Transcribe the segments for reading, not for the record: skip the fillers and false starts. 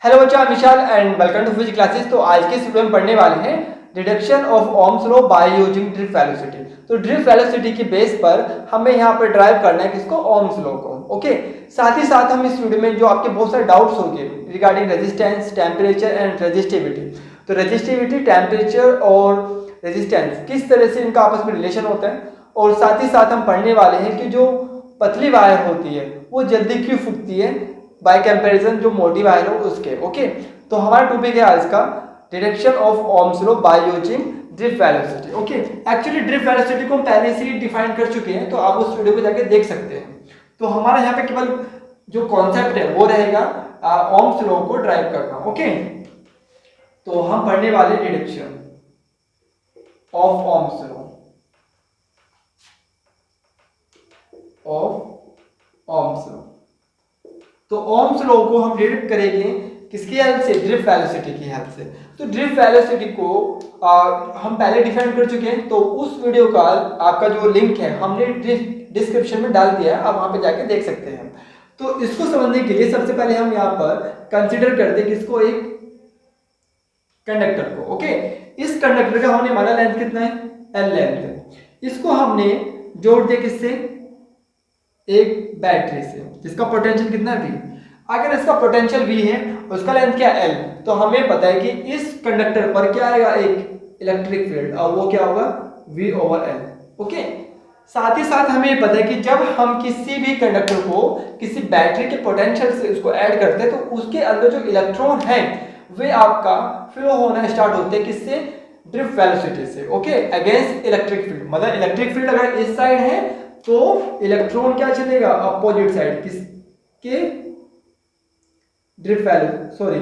Hello बच्चों, मैं Vishal and welcome to physics classes. तो आज के इस वीडियो में पढ़ने वाले हैं deduction of Ohm's law by using drift velocity. तो ड्रिफ्ट वेलोसिटी के बेस पर हमें यहाँ पर ड्राइव करना है किसको, ओम्स लॉ को। ओके, साथ ही साथ हम इस वीडियो में जो आपके बहुत सारे डाउट्स होंगे regarding resistance, temperature and resistivity. तो रेजिस्टिविटी, टेम्परेचर और रेजिस्टेंस किस तरह से इनका आपस में रिलेशन होता है, और साथ ही साथ हम पढ़ने वाले हैं कि जो पतली वायर होती है वो जल्दी क्यों फूकती है बाय कंपैरिजन जो मोटी वायर हो उसके। ओके, तो हमारा टॉपिक है आज का deduction of Ohm's law by using drift velocity. Okay, actually drift velocity को हम पहले से ही डिफाइन कर चुके हैं, तो आप उस वीडियो को जाके देख सकते हैं। तो हमारा यहाँ पे केवल जो कॉन्सेप्ट है वो रहेगा ओम्स लॉ को ड्राइव करना। ओके, तो हम पढ़ने वाले deduction of Ohm's law of Ohm's law. तो ओम्स लॉ को हम डिडक्ट करेंगे किसकी हेल्प से, ड्रिफ्ट वेलोसिटी की हेल्प से। तो ड्रिफ्ट वेलोसिटी को हम पहले डिफाइन कर चुके हैं, तो उस वीडियो का आपका जो लिंक है हमने डिस्क्रिप्शन में डाल दिया है, आप वहां पे जाके देख सकते हैं। तो इसको समझने के लिए सबसे पहले हम यहाँ पर कंसिडर करते हैं किसको, एक कंडक्टर को। ओके, इस कंडक्टर का हमने माना लेंथ कितना है, एल लेंथ है। इसको हमने जोड़ दिया किससे, एक बैटरी से, जिसका पोटेंशियल कितना है, V। अगर इसका पोटेंशियल V है, उसका लेंथ क्या है, L, तो हमें पता है कि इस कंडक्टर पर क्या आएगा, एक इलेक्ट्रिक फील्ड, और वो क्या होगा, V/L। ओके, साथ ही साथ हमें पता है कि जब हम किसी भी कंडक्टर को किसी बैटरी के पोटेंशियल से उसको ऐड करते हैं, तो उसके अंदर जो इलेक्ट्रॉन है वे आपका फ्लो होना स्टार्ट होते हैं किससे, ड्रिफ्ट वेलोसिटी से। ओके, अगेंस्ट इलेक्ट्रिक फील्ड, मतलब इलेक्ट्रिक फील्ड अगर इस साइड है तो इलेक्ट्रॉन क्या चलेगा, अपोजिट साइड, किसके, drift value sorry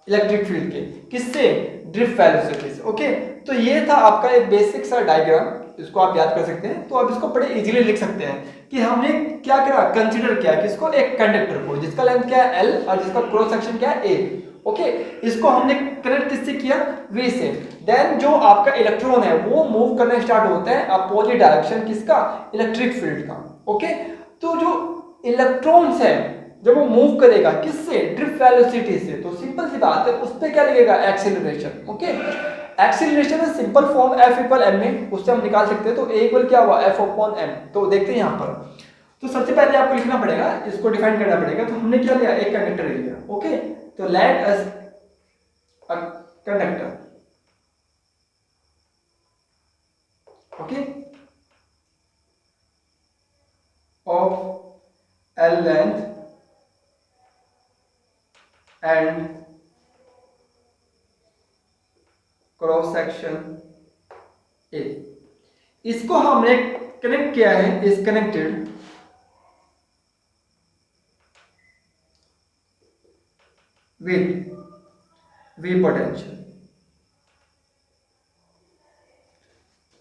electric field के, किससे, ड्रिफ्ट वेलोसिटी से। ओके, तो ये था आपका एक बेसिक सा डायग्राम, इसको आप याद कर सकते हैं। तो आप इसको बड़े इजीली लिख सकते हैं कि हमने क्या करा, कंसीडर किया किसको, एक कंडक्टर को जिसका लेंथ क्या है, L, और जिसका क्रॉस सेक्शन क्या है, A। ओके, इसको हमने कनेक्ट किससे किया, V से। देन जो आपका इलेक्ट्रॉन है वो मूव करना स्टार्ट होता है अपोजिट डायरेक्शन, किसका, इलेक्ट्रिक फील्ड का। ओके, तो जो इलेक्ट्रॉन्स है जब वो मूव करेगा किससे, ड्रिफ्ट वेलोसिटी से, तो सिंपल सी बात है, उस पर क्या लगेगा, एक्सीलरेशन। ओके, एक्सीलरेशन है सिंपल फॉर्म F=m में, उससे हम निकाल सकते हैं। तो A क्या हुआ, F/m। तो देखते हैं यहाँ पर, तो सबसे पहले आपको लिखना पड़ेगा, इसको डिफाइन करना पड़ेगा। तो हमने क्या लिया, एक कंडक्टर ले लिया। ओके, तो let us a conductor, okay, of L length and cross section A। इसको हमने कनेक्ट किया है, is connected with V potential.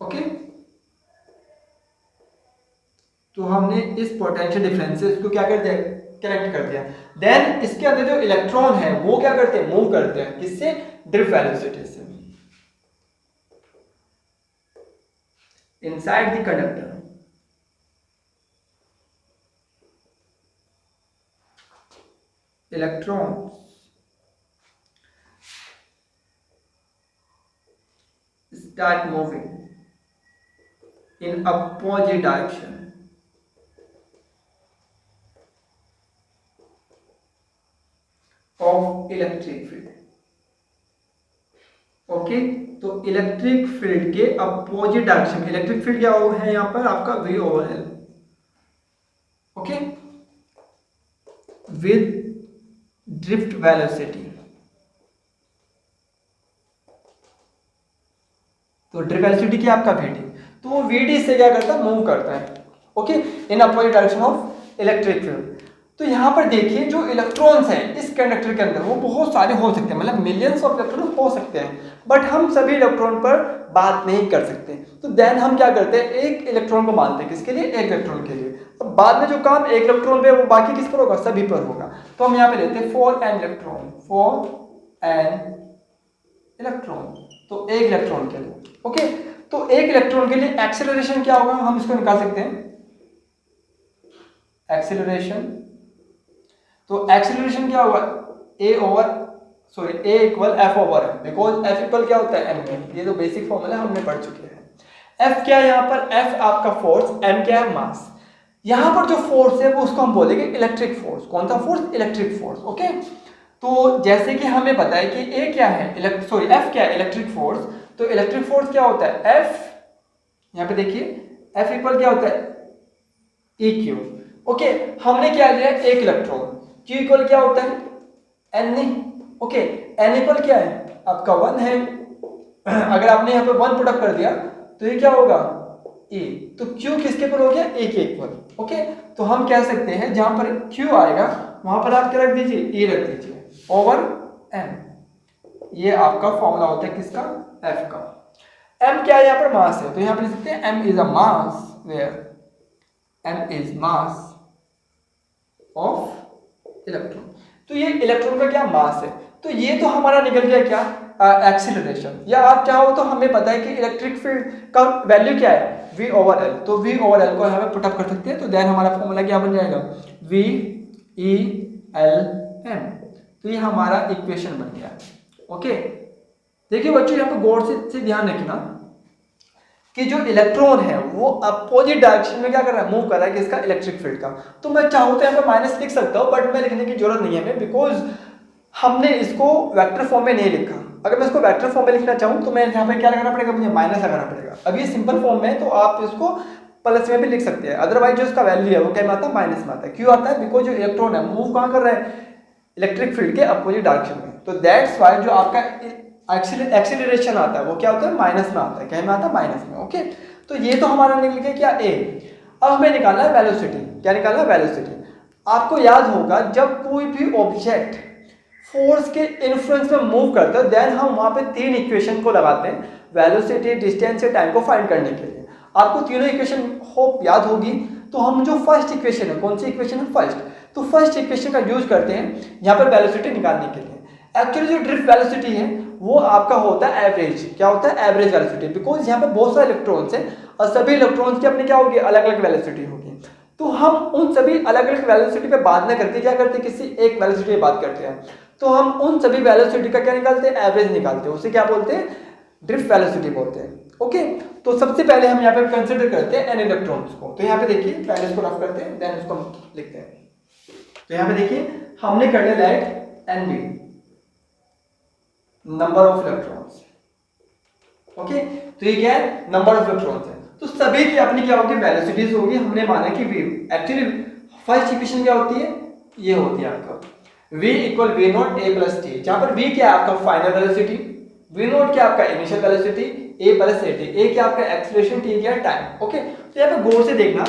Okay, तो हमने इस पोटेंशियल डिफरेंस से इसको क्या कर दिया, कनेक्ट कर दिया। देन इसके अंदर जो इलेक्ट्रॉन है वो क्या करते हैं, मूव करते हैं किससे, ड्रिफ्ट वेलोसिटी से, inside the conductor. Electrons start moving in opposite direction of electric field। Okay, तो इलेक्ट्रिक फील्ड के अपोजिट डायरेक्शन, इलेक्ट्रिक फील्ड क्या है यहाँ पर आपका, V/L। Okay, with drift velocity. तो ड्रिफ्ट वेलोसिटी क्या आपका Vd, तो वो Vd से क्या करता है, मूव करता है। Okay, in opposite direction of electric field. तो यहाँ पर देखिए जो इलेक्ट्रॉन्स हैं इस कंडक्टर के अंदर वो बहुत सारे हो सकते हैं, मतलब मिलियंस ऑफ इलेक्ट्रॉन हो सकते हैं, बट हम सभी इलेक्ट्रॉन पर बात नहीं कर सकते। तो देन हम क्या करते हैं, एक इलेक्ट्रॉन को मानते हैं, किसके लिए, एक इलेक्ट्रॉन के लिए। अब बाद में जो काम एक इलेक्ट्रॉन पे वो बाकी किस पर होगा, सभी पर होगा। तो हम यहाँ पे लेते हैं for an electron, for an electron, तो एक इलेक्ट्रॉन के लिए। ओके, तो एक इलेक्ट्रॉन के लिए एक्सेलरेशन क्या होगा, हम इसको निकाल सकते हैं, एक्सेलरेशन। तो एक्सेलरेशन क्या होगा, A over sorry A equal F over M, because F equal क्या होता है एम के, ये तो बेसिक फॉर्मूला हमने पढ़ चुके हैं। एफ क्या है यहाँ पर, एफ आपका फोर्स, एम क्या है मास। यहाँ पर जो फोर्स है वो उसको हम बोलेंगे इलेक्ट्रिक फोर्स। कौन सा फोर्स, इलेक्ट्रिक फोर्स। ओके, तो जैसे कि हमें पता है कि ए क्या है, एफ क्या है, इलेक्ट्रिक फोर्स। तो इलेक्ट्रिक फोर्स क्या होता है, एफ, यहाँ पे देखिए एफ इक्वल क्या होता है ई क्यू। ओके, हमने क्या लिया, एक इलेक्ट्रॉन, क्यू इक्वल क्या होता है एन नहीं। ओके, एन इक्वल क्या है आपका 1 है। अगर आपने यहाँ पे 1 पुट अप कर दिया तो ये क्या होगा ए, तो क्यू किसके इक्वल हो गया, ए के इक्वल। ओके, तो हम कह सकते हैं जहां पर क्यू आएगा वहां पर आप क्या रख दीजिए, ए रख दीजिए ओवर एम। ये आपका फॉर्मूला होता है किसका, एफ का। एम क्या है यहाँ पर, मास है, तो यहाँ पर लिख सकते हैं M is a mass where M is mass of electron. तो ये इलेक्ट्रॉन का क्या मास है। तो ये तो हमारा निकल गया क्या, एक्सीलरेशन। या आप चाहो तो हमें पता है कि इलेक्ट्रिक फील्ड का वैल्यू क्या है, v ओवर एल। तो v ओवर एल को यहाँ पे पुटअप कर सकते हैं, तो देन हमारा फॉर्मूला क्या बन जाएगा, v e l m। तो ये हमारा इक्वेशन बन गया। ओके, देखिए बच्चों यहाँ पे गौर से ध्यान रखना कि जो इलेक्ट्रॉन है वो अपोजिट डायरेक्शन में क्या कर रहा है, मूव कर रहा है किसका, इलेक्ट्रिक फील्ड का। तो मैं चाहूँ तो यहाँ पे माइनस लिख सकता हूँ, बट मैं लिखने की जरूरत नहीं है हमें, बिकॉज हमने इसको वेक्टर फॉर्म में नहीं लिखा। अगर मैं इसको वेक्टर फॉर्म में लिखना चाहूँ तो मैं यहाँ पे क्या लगाना पड़ेगा, मुझे माइनस लगाना पड़ेगा। अब ये सिंपल फॉर्म में है तो आप इसको प्लस में भी लिख सकते हैं, अदरवाइज जो इसका वैल्यू है वो क्या में आता है, माइनस में आता है। क्यों आता है, बिकॉज जो इलेक्ट्रॉन है मूव कहाँ कर रहा है, इलेक्ट्रिक फील्ड के अपोजिट डायरेक्शन में। तो दैट्स वाई जो आपका एक्सीलरेशन आता है वो क्या होता है, माइनस में आता है। क्या में आता है, माइनस में। ओके, तो ये तो हमारा निकल गया क्या, ए। अब हमें निकालना है वेलोसिटी। क्या निकालना है, वेलोसिटी। आपको याद होगा जब कोई भी ऑब्जेक्ट फोर्स के इन्फ्लुएंस में मूव करता है देन हम वहां पे 3 इक्वेशन को लगाते हैं वेलोसिटी, डिस्टेंस या टाइम को फाइंड करने के लिए। आपको तीनों इक्वेशन होप याद होगी। तो हम जो फर्स्ट इक्वेशन है, कौन सी इक्वेशन है, फर्स्ट, तो फर्स्ट इक्वेशन का यूज करते हैं यहाँ पर वेलोसिटी निकालने के लिए। एक्चुअली जो ड्रिफ्ट वेलोसिटी है वो आपका होता है एवरेज। क्या होता है, एवरेज वेलोसिटी, बिकॉज यहाँ पे बहुत सारे इलेक्ट्रॉन्स हैं और सभी इलेक्ट्रॉन्स की अपनी क्या होगी, अलग अलग वेलोसिटी होगी। तो हम उन सभी अलग अलग वेलोसिटी पे बात ना करते, क्या करते, किसी एक वेलोसिटी पे बात करते हैं। तो हम उन सभी वेलोसिटी का क्या निकालते हैं, एवरेज निकालते हैं। उसे क्या बोलते हैं, ड्रिफ्ट वेलोसिटी बोलते हैं। ओके, तो सबसे पहले हम यहाँ पे कंसिडर करते हैं एन इलेक्ट्रॉन्स को। तो यहाँ पे देखिए पहले इसको रफ करते हैं देन इसको हम लिखते हैं। तो यहाँ पे देखिए हमने कर लिया let N be, number of electrons. Okay, तो ये क्या है, नंबर ऑफ इलेक्ट्रॉन्स है। तो सभी की अपनी क्या होगी, वेलोसिटीज होगी। हमने माना कि v, एक्चुअली फर्स्ट इक्वेशन क्या होती है, ये होती है आपका v equal V naught A plus T, जहां पर v क्या है आपका फाइनल वेलोसिटी, v नॉट क्या आपका initial velocity, a plus A T, a क्या आपका एक्सीलरेशन, t क्या टाइम। ओके, तो यहाँ पे गौर से देखना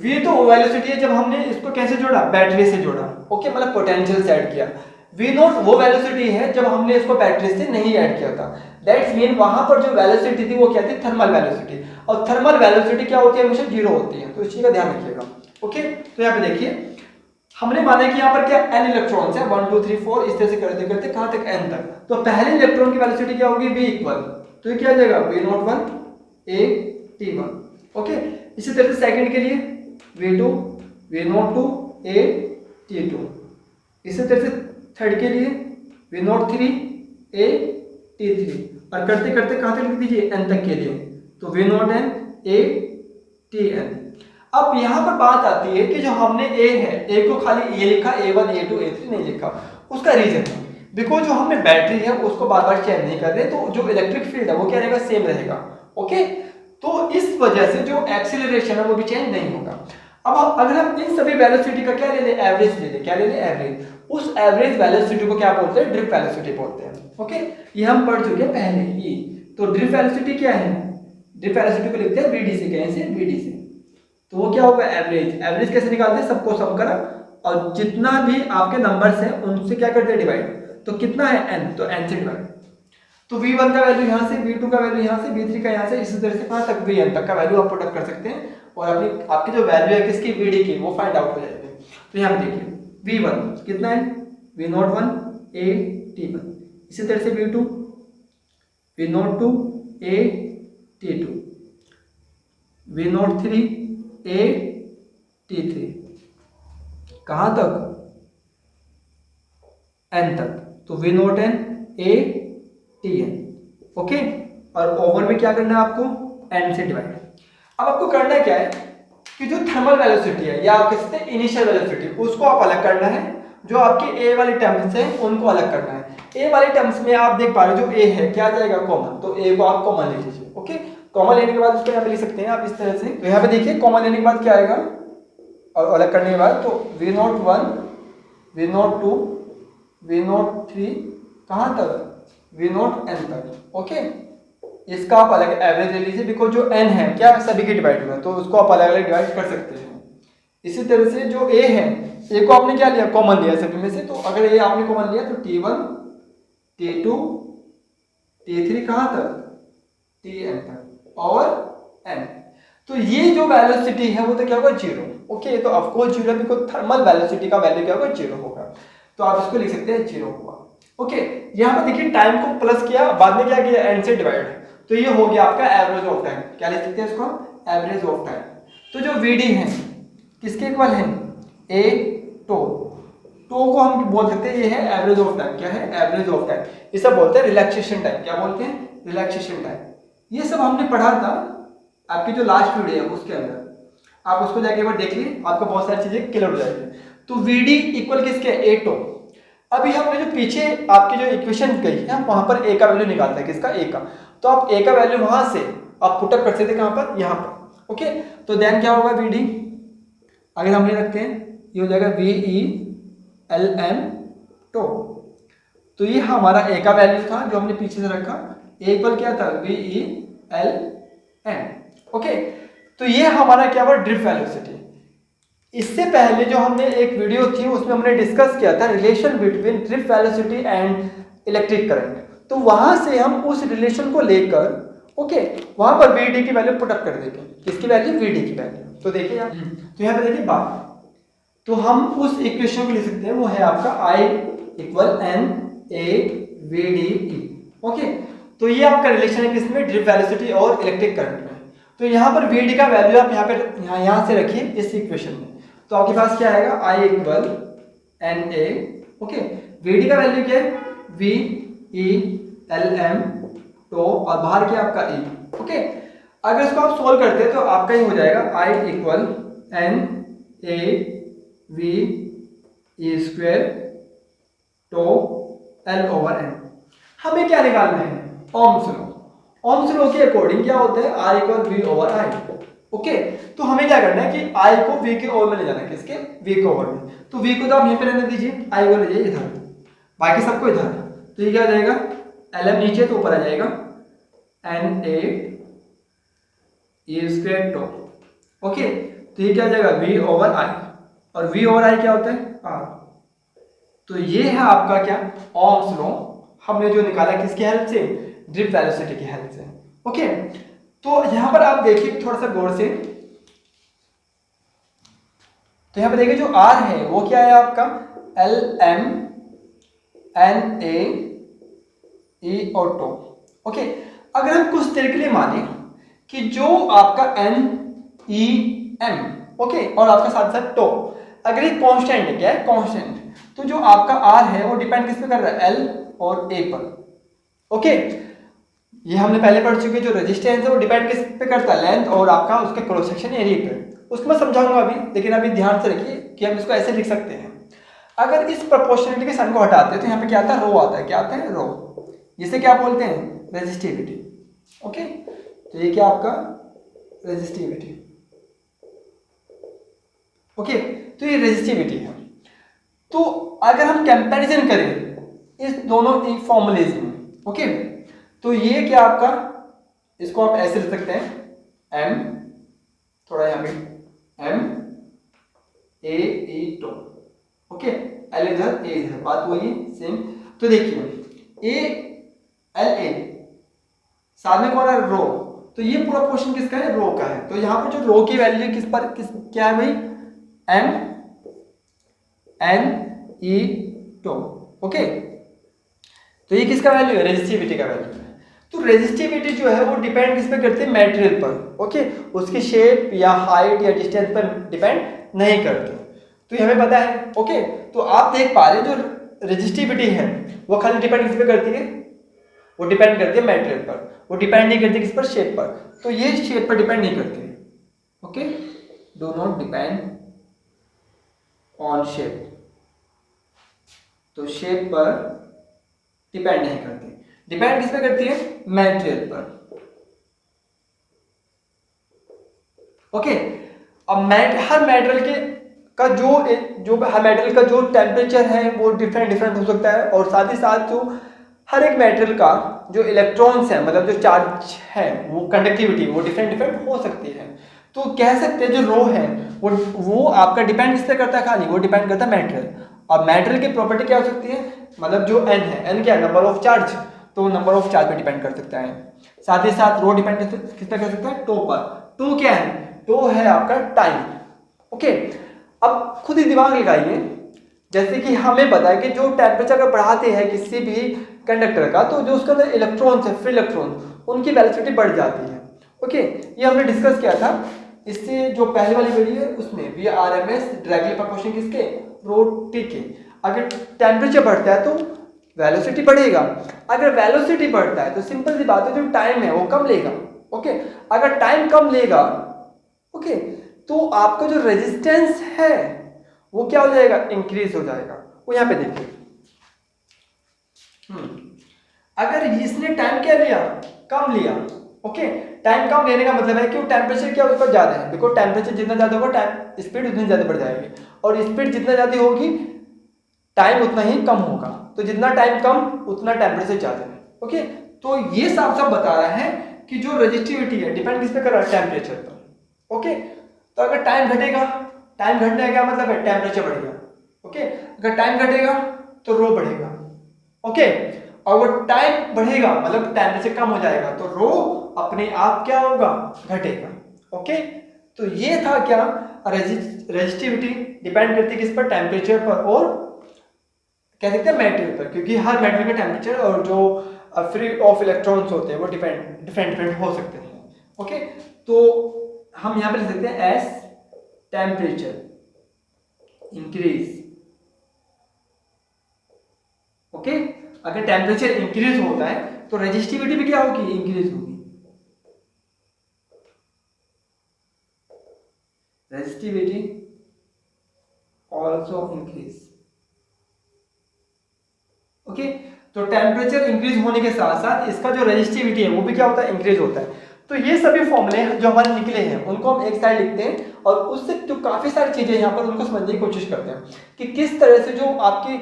v तो वो वेलोसिटी है जब हमने इसको कैसे जोड़ा, बैटरी से जोड़ा। ओके, मतलब पोटेंशियल से ऐड किया। v नॉट वो वेलोसिटी है जब हमने इसको बैटरी से नहीं ऐड किया था। दैट्स मीन वहां पर जो वेलोसिटी थी वो क्या थी, थर्मल वेलोसिटी। और थर्मल वेलोसिटी क्या होती है, हमेशा 0 होती है। तो इस चीज का ध्यान रखिएगा। ओके, तो यहाँ पे देखिए हमने माना कि यहाँ पर क्या n इलेक्ट्रॉन्स है, 1 2 3 4 इस तरह से करते करते कहां तक n तक। तो पहले इलेक्ट्रॉन की वेलोसिटी क्या होगी, v इक्वल, तो ये क्या आ जाएगा v not 1 a t1। Okay, इसी तरह से सेकंड के लिए v2 v नॉट 2 a t2। इसी तरह से थर्ड के लिए v नॉट 3 a t3। और करते करते कहां तक लिख दीजिए, n तक के लिए, तो v not n a tn। अब यहाँ पर बात आती है कि जो हमने a है, a को खाली a लिखा, a1 a2 a3 नहीं लिखा। उसका रीजन है बिकॉज जो हमने बैटरी है उसको बार बार चेंज नहीं कर रहे, तो जो इलेक्ट्रिक फील्ड है वो क्या रहेगा, सेम रहेगा। ओके, तो इस वजह से जो एक्सीलरेशन है वो भी चेंज नहीं होगा। अब अगर हम इन सभी वेलोसिटी का क्या ले लें, एवरेज ले लें। क्या ले लें, एवरेज। उस एवरेज वेलोसिटी को क्या बोलते हैं, ड्रिफ्ट वेलोसिटी बोलते हैं। ओके, ये हम पढ़ चुके हैं पहले ही। तो ड्रिफ्ट वेलोसिटी क्या है, ड्रिफ्ट वेलोसिटी को लिखते हैं vd से, कहीं से vd से। तो वो क्या होगा, एवरेज। एवरेज कैसे निकालते हैं, सबको सम करा और जितना भी आपके नंबर्स हैं उनसे क्या करते हैं, डिवाइड। तो कितना है n, तो n से डिवाइड। तो v1 का वैल्यू यहाँ से, v2 का वैल्यू यहाँ से, v3 का यहाँ से, इसी तरह से कहाँ तक vn तक का वैल्यू आप पुट अप कर सकते हैं और अपनी आपकी जो वैल्यू है किसकी, vd की, वो फाइंड आउट हो जाएगी। तो यहाँ पे देखिए v1 कितना है, v नॉट 1 a t1। इसी तरह से v2 v नॉट 2 a t2, v नॉट 3 a t3, कहां तक एन तक, तो V naught N A T N, okay. और ओवर में क्या करना है आपको, एन से डिवाइड। अब आपको करना क्या है कि जो थर्मल वेलोसिटी है या आप कह सकते हैं इनिशियल वेलोसिटी, उसको आप अलग करना है, जो आपके ए वाली टर्म्स हैं उनको अलग करना है। ए वाले टर्म्स में आप देख पा रहे हो जो ए है क्या आ जाएगा, कॉमन, तो ए को आप कॉमन ले लीजिए, ओके। कॉमन लेने के बाद उसको यहाँ पे लिख सकते हैं आप इस तरह से, तो यहाँ पे देखिए कॉमन लेने के बाद क्या आएगा और अलग करने के बाद, तो V naught 1, V naught 2, V naught 3, कहाँ तक, वी नॉट एन तक, ओके। इसका आप अलग एवरेज ले लीजिए, बिकॉज जो एन है क्या सभी के डिवाइड हुआ, तो उसको आप अलग अलग डिवाइड कर सकते हैं। इसी तरह से जो ए है, ए को आपने क्या लिया, कॉमन लिया सभी में से, तो अगर ए आपने कॉमन लिया तो T1, T2, T3 कहाँ तक, Tn तक और n। तो ये जो वेलोसिटी है वो तो क्या होगा, जीरो, ओके। तो of course zero, because thermal velocity का वैल्यू क्या होगा, जीरो होगा, तो आप इसको लिख सकते हैं जीरो हुआ, ओके। यहाँ पर देखिए टाइम को प्लस किया, बाद में क्या किया, एन से डिवाइड, तो ये हो गया आपका एवरेज ऑफ टाइम। क्या लिख सकते हैं इसको, एवरेज ऑफ टाइम। तो जो वीडी है किसके इक्वल है, ए टो, टो को हम बोल सकते हैं ये है एवरेज ऑफ टाइम, क्या है, एवरेज ऑफ टाइम। इसे बोलते हैं रिलैक्सेशन टाइम, क्या बोलते हैं, रिलैक्सेशन टाइम। ये सब हमने पढ़ा था आपकी जो लास्ट वीडियो है उसके अंदर, आप उसको जाके एक बार देख लीजिए, आपको बहुत सारी चीजें क्लियर हो जाएगी। तो वीडी इक्वल किसके, ए टो। अभी हमने जो पीछे आपकी जो इक्वेशन गई है वहां पर ए का वैल्यू निकालना है, किसका, ए का, तो आप ए का वैल्यू वहां से आप पुटअप कर सकते हैं, कहां पर, यहां पर, ओके। तो देन क्या होगा, वीडी अगर हम ये रखते हैं, ये हो जाएगा V E L M tau. तो ये हमारा ए का वैल्यू था जो हमने पीछे से रखा, ए इक्वल क्या था, V E L M, okay. तो ये हमारा क्या हुआ, ड्रिफ्ट वेलोसिटी। इससे पहले जो हमने एक वीडियो थी उसमें हमने डिस्कस किया था relation between drift velocity and electric current, तो वहां से हम उस रिलेशन को लेकर, ओके, वहां पर वीडी की वैल्यू पुटअप कर देंगे, किसकी वैल्यू, वीडी की वैल्यू। तो देखिए आप, तो यहाँ पे देखिए बात, तो हम उस इक्वेशन को लिख सकते हैं, वो है आपका I equal N A V D E, okay. तो ये आपका रिलेशन है किसमें, ड्रिफ्ट वेलोसिटी और इलेक्ट्रिक करंट में। तो यहाँ पर वीडी का वैल्यू आप यहाँ पर यहाँ से रखिए इस इक्वेशन में, तो आपके पास क्या आएगा, I equal N A, okay. VD का वैल्यू क्या है, V E L M tau, और बाहर क्या आपका ई, ओके। अगर इसको आप सोल्व करते हैं तो आपका ये हो जाएगा I equal N A V E square tau L over N. हमें क्या निकालना है, ओम्स लॉ। ओम्स लॉ के अकॉर्डिंग क्या होता है, I equal V over I, okay. तो हमें क्या करना है कि आई को वी के ओवर में ले जाना है, किसके, वी के ओवर में। तो वी को तो आप यहीं पे रहने दीजिए, आई को ले जाइए इधर, बाकी सबको इधर। तो ये क्या हो जाएगा, एल एम नीचे तो ऊपर आ जाएगा, N A E square tau, okay. तो ये क्या हो जाएगा, वी ओवर आई, और वी ओवर आई क्या होता है, आर। तो ये है आपका क्या, ओम्स लॉ, हमने जो निकाला किसकी हेल्प से, ड्रिफ्ट वेलोसिटी की हेल्प से, ओके। तो यहां पर आप देखिए थोड़ा सा गौर से, तो यहां पर देखिए जो आर है वो क्या है आपका, एल एम एन ए ई और टो, ओके। अगर हम कुछ देर के लिए माने कि जो आपका एन ई एम, ओके, और आपका साथ साथ टो, अगर ये कांस्टेंट है, क्या है, कांस्टेंट, तो जो आपका आर है वो डिपेंड किस पे कर रहा है, एल और ए पर, ओके। ये हमने पहले पढ़ चुके, जो रेजिस्टेंस है वो डिपेंड किस पे करता है, लेंथ और आपका उसके क्रॉस सेक्शन एरिया पे। उसको मैं समझाऊंगा अभी, लेकिन अभी ध्यान से रखिए कि हम इसको ऐसे लिख सकते हैं। अगर इस प्रोपोर्शनलिटी के साइन को हटाते हैं तो यहाँ पे क्या आता है, रो आता है, क्या आता है, रो, जिसे क्या बोलते हैं, रेजिस्टिविटी, ओके। तो ये क्या आपका रेजिस्टिविटी, ओके। तो ये रेजिस्टिविटी है। तो अगर हम कंपैरिजन करें इस दोनों फॉर्मूलेज में, ओके, तो ये क्या आपका, इसको आप ऐसे लिख सकते हैं, एम, थोड़ा यहाँ पे M A E tau, okay, L इधर ए इधर, बात वही सेम। तो देखिए ए एल ए साथ में कौन है, रो, तो ये पूरा पोर्शन किसका है, रो का है। तो यहाँ पर जो रो की वैल्यू किस पर क्या है भाई, M N E tau, okay. तो ये किसका वैल्यू है, रेजिस्टिविटी का वैल्यू है। तो रेजिस्टिविटी जो है वो डिपेंड किस पे करती है, मटेरियल पर, ओके, उसकी शेप या हाइट या डिस्टेंस पर डिपेंड नहीं करती। तो ये हमें पता है, ओके। तो आप देख पा रहे हैं जो रेजिस्टिविटी है वो खाली डिपेंड किस पे करती है, वो डिपेंड करती है मटेरियल पर, वो डिपेंड नहीं करती किस पर, शेप पर। तो ये शेप पर डिपेंड नहीं करती है, okay, do not depend on shape, तो शेप पर डिपेंड नहीं करती, डिपेंड किस पे करती है, मटेरियल पर, ओके। अब हर मटेरियल के का जो हर मटेरियल का जो टेम्परेचर है वो डिफरेंट हो सकता है, और साथ ही साथ जो हर एक मटेरियल का जो इलेक्ट्रॉन्स है, मतलब जो चार्ज है, वो कंडक्टिविटी वो डिफरेंट हो सकती है। तो कह सकते हैं जो रो है वो आपका डिपेंड किस पे करता है, खाली वो डिपेंड करता है मटेरियल। अब मटेरियल की प्रॉपर्टी क्या हो सकती है, मतलब जो एन है, एन क्या है, नंबर ऑफ चार्ज, तो नंबर ऑफ चार्ज पे डिपेंड कर सकता है। साथ ही साथ रो डिपेंड किस पे कर सकता है, टो पर। टो क्या है, टो है आपका टाइम, ओके। अब खुद ही दिमाग लगाइए, जैसे कि हमें पता है कि जो टेम्परेचर अगर बढ़ाते हैं किसी भी कंडक्टर का, तो जो उसके अंदर इलेक्ट्रॉन्स है, फ्री इलेक्ट्रॉन, उनकी वेलोसिटी बढ़ जाती है, ओके। ये हमने डिस्कस किया था इससे जो पहले वाली वीडियो है उसमें, V R M S directly proportional किसके, रो टी के। अगर टेम्परेचर बढ़ता है तो वेलोसिटी बढ़ेगा, अगर वेलोसिटी बढ़ता है तो सिंपल सी बात है जो टाइम है वो कम लेगा, ओके। अगर टाइम कम लेगा, ओके, तो आपका जो रेजिस्टेंस है वो क्या हो जाएगा, इंक्रीज हो जाएगा। वो यहाँ पे देखिए, अगर इसने टाइम क्या लिया, कम लिया, ओके। टाइम कम लेने का मतलब है कि वो टेम्परेचर क्या उसका ज्यादा है, बिकॉज टेम्परेचर जितना ज्यादा होगा टाइम स्पीड उतनी ज्यादा बढ़ जाएगी, और स्पीड जितना ज्यादा होगी टाइम उतना ही कम होगा, तो जितना टाइम कम उतना टेम्परेचर ज्यादा है, ओके। तो ये साफ साफ बता रहा है कि जो रेजिस्टिविटी है डिपेंड किस पे कर रहा है, टेम्परेचर पर, ओके। तो अगर टाइम घटेगा, टाइम घटने का क्या मतलब है, टेम्परेचर बढ़ेगा, ओके। अगर टाइम घटेगा तो रो बढ़ेगा, ओके। और टाइम बढ़ेगा मतलब टेम्परेचर कम हो जाएगा, तो रो अपने आप क्या होगा, घटेगा, ओके। तो ये था क्या, रेजिस्टिविटी डिपेंड करती है किस पर, टेम्परेचर पर, और कह सकते हैं मटेरियल पर, क्योंकि हर मटेरियल का टेम्परेचर और जो फ्री ऑफ इलेक्ट्रॉन्स होते हैं वो डिफरेंट हो सकते हैं, ओके। तो हम यहाँ पे लिख सकते हैं एस टेम्परेचर इंक्रीज, ओके। अगर टेम्परेचर इंक्रीज होता है तो रेजिस्टिविटी भी क्या होगी, इंक्रीज होगी, रेजिस्टिविटी ऑल्सो इंक्रीज, ओके। तो टेम्परेचर इंक्रीज होने के साथ साथ इसका जो रेजिस्टिविटी है वो भी क्या होता है, इंक्रीज होता है। तो ये सभी फॉर्मूले जो हमारे निकले हैं उनको हम एक साइड लिखते हैं, और उससे जो काफी सारी चीजें यहाँ पर उनको समझने की कोशिश करते हैं कि किस तरह से जो आपकी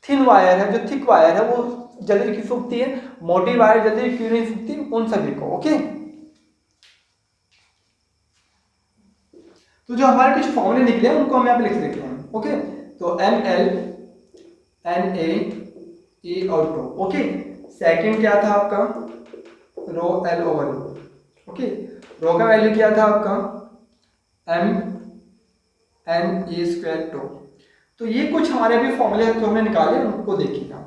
थिन वायर है, जो थिक वायर है वो जल्दी क्यों सूखती है, मोटी वायर जल्दी क्यों नहीं सूखती, उन सभी को, ओके। तो जो हमारे कुछ फॉर्मूले निकले हैं उनको हम यहाँ पे लिख देते हैं, ओके। तो एम एल एन ए और टो, ओके। सेकंड क्या था आपका, rho L over, okay. Rho का वैल्यू क्या था आपका, M N A square tau. तो ये कुछ हमारे अभी फॉर्मूले जो हमने निकाले उनको देखिएगा।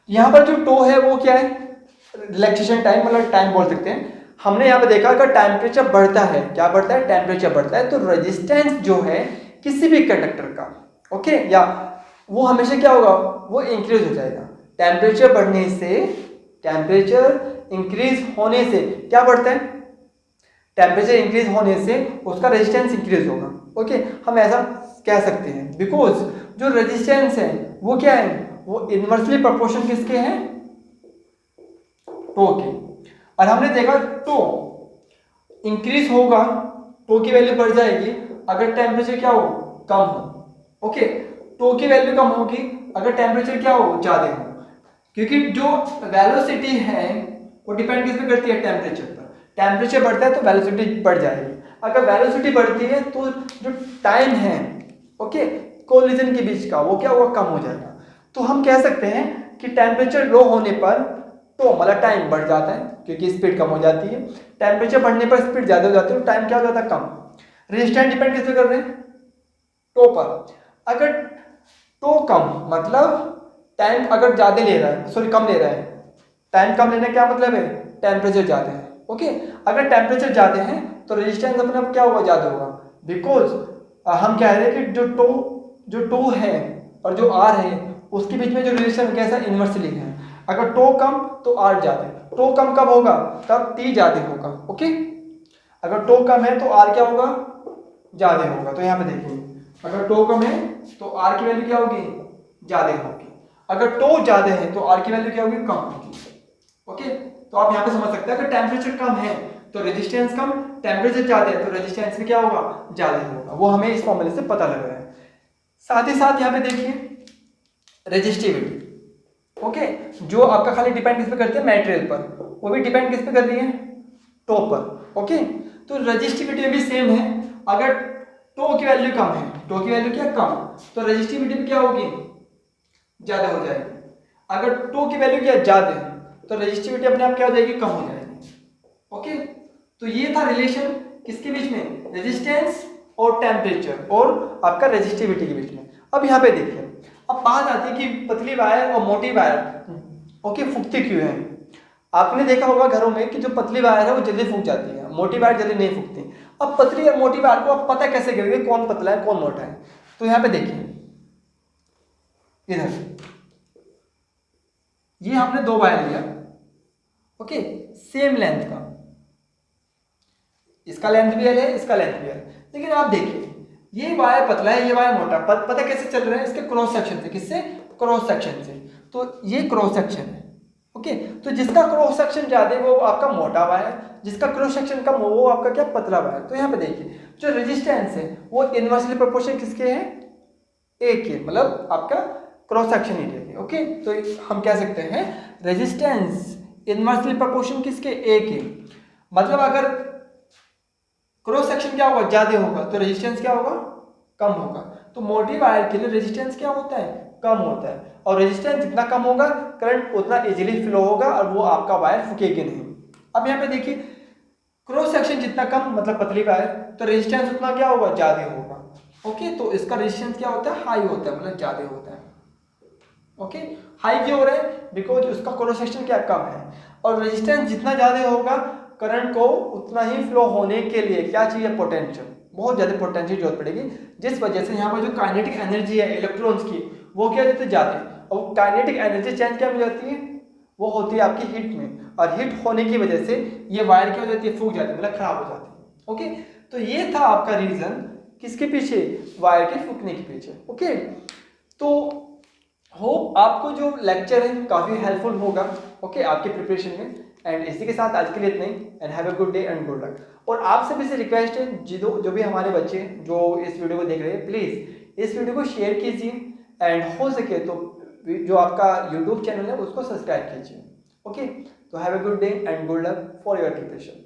यहाँ पर जो टो है वो क्या है, रिलैक्सेशन टाइम, मतलब टाइम बोल सकते हैं। हमने यहाँ पे देखा अगर टेम्परेचर बढ़ता है, क्या बढ़ता है, टेम्परेचर बढ़ता है, तो रेजिस्टेंस जो है किसी भी कंडक्टर का, ओके, या वो हमेशा क्या होगा, वो इंक्रीज हो जाएगा। टेम्परेचर बढ़ने से, टेम्परेचर इंक्रीज होने से क्या बढ़ता है, टेम्परेचर इंक्रीज होने से उसका रेजिस्टेंस इंक्रीज होगा, ओके। हम ऐसा कह सकते हैं बिकॉज जो रेजिस्टेंस है वो क्या है, वो इनवर्सली प्रोपोर्शन किसके हैं, टो के। और हमने देखा टो इंक्रीज होगा, टो की वैल्यू बढ़ जाएगी अगर टेम्परेचर क्या हो, कम हो, ओके। टो की वैल्यू कम होगी अगर टेम्परेचर क्या हो, ज्यादा हो, क्योंकि जो वेलोसिटी है वो डिपेंड किस पे करती है, टेम्परेचर पर। टेम्परेचर बढ़ता है तो वेलोसिटी बढ़ जाएगी, अगर वेलोसिटी बढ़ती है तो जो टाइम है, ओके, कोलिजन के बीच का, वो क्या होगा, कम हो जाएगा। तो हम कह सकते हैं कि टेम्परेचर लो होने पर तो मतलब टाइम बढ़ जाता है क्योंकि स्पीड कम हो जाती है, टेम्परेचर बढ़ने पर स्पीड ज्यादा हो जाती है, तो टाइम क्या हो जाता है, कम। रेजिस्टेंस डिपेंड किस पे कर रहे हैं, टो पर। अगर टो कम मतलब टाइम अगर ज्यादा ले रहा है, सॉरी कम ले रहा है, टाइम कम लेने का क्या मतलब है, टेम्परेचर ज्यादा है, ओके। अगर टेम्परेचर ज्यादा है तो रेजिस्टेंस अपने आप क्या होगा, ज्यादा होगा, बिकॉज हम कह रहे हैं कि जो टो है और जो आर है उसके बीच में जो रिलेशन कैसा इन्वर्सली है। अगर टो कम तो आर ज्यादा। टो कम कब होगा? तब टी ज्यादा होगा। ओके, अगर टो कम है तो आर क्या होगा? ज्यादा होगा। तो यहाँ पे देखिए, अगर टो कम है तो आर की वैल्यू क्या होगी? ज्यादा होगी। अगर टो ज्यादा है तो आर की वैल्यू क्या होगी? कम होगी। ओके, तो आप यहाँ पे समझ सकते हैं अगर टेम्परेचर कम है तो रेजिस्टेंस कम, टेम्परेचर ज्यादा है तो रेजिस्टेंस भी क्या होगा? ज्यादा होगा। वो हमें इस फॉर्मूले से पता लग रहा है। साथ ही साथ यहाँ पे देखिए रेजिस्टिविटी। ओके, जो आपका खाली डिपेंड किस पे करते हैं? मटेरियल पर, वो भी डिपेंड किस पे कर रही है? टो पर। ओके, तो रेजिस्टिविटी भी सेम है। अगर टो की वैल्यू कम है, टो की वैल्यू क्या कम, तो रेजिस्टिविटी भी क्या होगी? ज्यादा हो जाएगी। अगर टो की वैल्यू क्या ज्यादा है तो रेजिस्टिविटी अपने आप क्या हो जाएगी? कम हो जाएगी। ओके, तो ये था रिलेशन किसके बीच में? रेजिस्टेंस और टेम्परेचर और आपका रेजिस्टिविटी के बीच में। अब यहाँ पे देखिए, अब बात आती है कि पतली वायर और मोटी वायर ओके फूकती क्यों है। आपने देखा होगा घरों में कि जो पतली वायर है वो जल्दी फूक जाती है, मोटी वायर जल्दी नहीं फूकती। अब पतली और मोटी वायर को आप पता कैसे करेंगे कौन पतला है कौन मोटा है? तो यहाँ पे देखिए, इधर ये आपने दो वायर लिया, ओके, सेम लेंथ का, इसका लेंथ भी एल है, इसका लेंथ भी एल। लेकिन आप देखिए ये वायर पतला है, ये वायर मोटा। पता कैसे चल रहा है? इसके क्रॉस सेक्शन से। किससे? क्रॉस सेक्शन से। तो ये क्रॉस सेक्शन है। ओके, तो जिसका क्रॉस सेक्शन ज्यादा है वो आपका मोटा वायर, जिसका क्रॉस सेक्शन कम हो वो आपका क्या? पतला वायर। तो यहाँ पे देखिए जो रेजिस्टेंस है वो इनवर्सली प्रोपोर्शन किसके है? ए के, मतलब आपका क्रॉस सेक्शन एरिया के। ओके, तो हम कह सकते हैं रेजिस्टेंस इनवर्सली प्रोपोर्शन किसके? ए के। मतलब अगर क्रॉस सेक्शन क्या होगा? ज्यादा होगा तो रेजिस्टेंस क्या होगा? कम होगा। तो मोटी वायर के लिए रेजिस्टेंस क्या होता है? कम होता है। और रेजिस्टेंस जितना कम होगा करंट उतना इजीली फ्लो होगा और वो आपका वायर फूकेगी नहीं। अब यहाँ पे देखिए क्रॉस सेक्शन जितना कम मतलब पतली वायर, तो रेजिस्टेंस उतना क्या होगा? ज्यादा होगा। ओके, तो इसका रेजिस्टेंस क्या होता है? हाई होता है, मतलब ज्यादा होता है। ओके, हाई क्यों हो रहा है? बिकॉज उसका क्रॉस सेक्शन क्या? कम है। और रेजिस्टेंस जितना ज्यादा होगा करंट को उतना ही फ्लो होने के लिए क्या चाहिए? पोटेंशियल, बहुत ज्यादा पोटेंशियल जरूरत पड़ेगी, जिस वजह से यहाँ पर जो काइनेटिक एनर्जी है इलेक्ट्रॉन्स की वो क्या होती है? जाती है। और काइनेटिक एनर्जी चेंज क्या हो जाती है? वो होती है आपकी हीट में, और हीट होने की वजह से ये वायर क्या हो जाती है? फूक जाती है, मतलब खराब हो जाती है। ओके, तो ये था आपका रीजन किसके पीछे? वायर के फूकने के पीछे। ओके, तो होप आपको जो लेक्चर है काफी हेल्पफुल होगा ओके आपके प्रिपरेशन में। एंड इसी के साथ आज के लिए इतना ही। And have a good day and good luck. और आप सभी से रिक्वेस्ट है जो भी हमारे बच्चे जो इस वीडियो को देख रहे हैं, प्लीज इस वीडियो को शेयर कीजिए एंड हो सके तो जो आपका यूट्यूब चैनल है उसको सब्सक्राइब कीजिए। ओके, तो have a good day and good luck for your preparation.